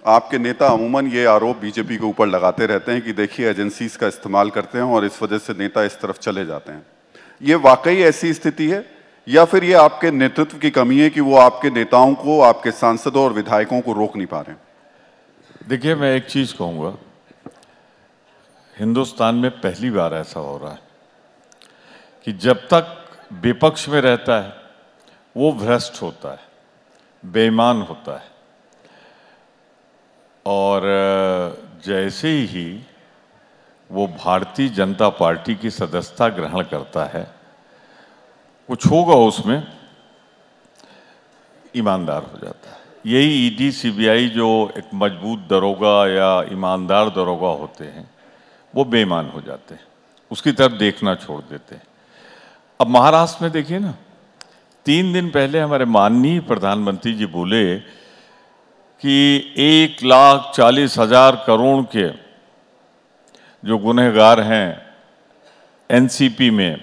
आपके नेता अमूमन ये आरोप बीजेपी के ऊपर लगाते रहते हैं कि देखिए एजेंसीज का इस्तेमाल करते हैं और इस वजह से नेता इस तरफ चले जाते हैं। ये वाकई ऐसी स्थिति है या फिर ये आपके नेतृत्व की कमी है कि वो आपके नेताओं को, आपके सांसदों और विधायकों को रोक नहीं पा रहे हैं? देखिए, मैं एक चीज कहूंगा, हिंदुस्तान में पहली बार ऐसा हो रहा है कि जब तक विपक्ष में रहता है वो भ्रष्ट होता है, बेईमान होता है, और जैसे ही वो भारतीय जनता पार्टी की सदस्यता ग्रहण करता है, कुछ होगा उसमें, ईमानदार हो जाता है। यही ईडी सीबीआई जो एक मजबूत दरोगा या ईमानदार दरोगा होते हैं, वो बेईमान हो जाते हैं, उसकी तरफ देखना छोड़ देते हैं। अब महाराष्ट्र में देखिए ना, 3 दिन पहले हमारे माननीय प्रधानमंत्री जी बोले कि 1,40,000 करोड़ के जो गुनहगार हैं एनसीपी में,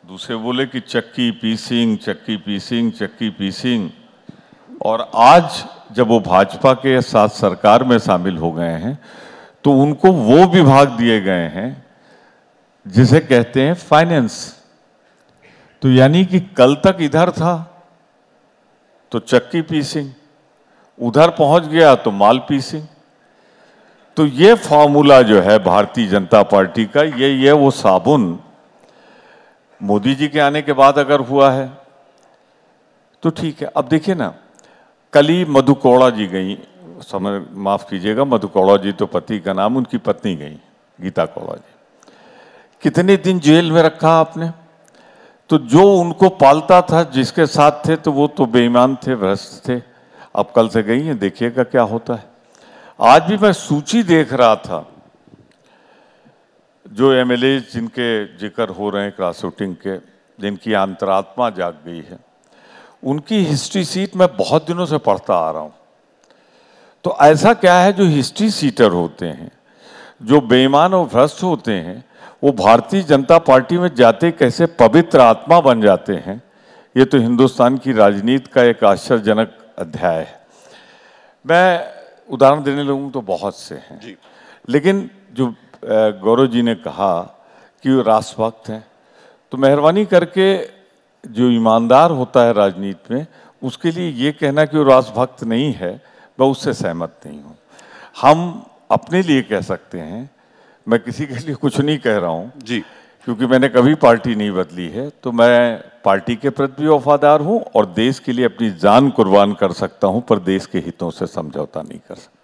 दूसरे बोले कि चक्की पीसिंग, चक्की पीसिंग, चक्की पीसिंग। और आज जब वो भाजपा के साथ सरकार में शामिल हो गए हैं तो उनको वो विभाग दिए गए हैं जिसे कहते हैं फाइनेंस। तो यानी कि कल तक इधर था तो चक्की पीसिंग, उधर पहुंच गया तो माल पीसिंग। तो ये फॉर्मूला जो है भारतीय जनता पार्टी का, ये वो साबुन मोदी जी के आने के बाद अगर हुआ है तो ठीक है। अब देखिए ना, कल ही मधु कोड़ा जी गई, समय माफ कीजिएगा, मधु कोड़ा जी तो पति का नाम, उनकी पत्नी गई गीता कोड़ा जी। कितने दिन जेल में रखा आपने? तो जो उनको पालता था, जिसके साथ थे, तो वो तो बेईमान थे, भ्रष्ट थे। अब कल से गई हैं, देखिएगा क्या होता है। आज भी मैं सूची देख रहा था, जो एमएलए जिनके जिक्र हो रहे हैं क्रॉस वोटिंग के, जिनकी अंतरात्मा जाग गई है, उनकी हिस्ट्री सीट मैं बहुत दिनों से पढ़ता आ रहा हूं। तो ऐसा क्या है जो हिस्ट्री सीटर होते हैं, जो बेईमान और भ्रष्ट होते हैं, वो भारतीय जनता पार्टी में जाते कैसे पवित्र आत्मा बन जाते हैं? ये तो हिंदुस्तान की राजनीति का एक आश्चर्यजनक अध्याय है। मैं उदाहरण देने लगूँ तो बहुत से हैं जी। लेकिन जो गौरव जी ने कहा कि वो राष्ट्रभक्त हैं, तो मेहरबानी करके जो ईमानदार होता है राजनीति में, उसके लिए ये कहना कि वो राष्ट्रभक्त नहीं है, मैं उससे सहमत नहीं हूँ। हम अपने लिए कह सकते हैं, मैं किसी के लिए कुछ नहीं कह रहा हूँ जी, क्योंकि मैंने कभी पार्टी नहीं बदली है। तो मैं पार्टी के प्रति भी वफादार हूँ और देश के लिए अपनी जान कुर्बान कर सकता हूँ, पर देश के हितों से समझौता नहीं कर सकता।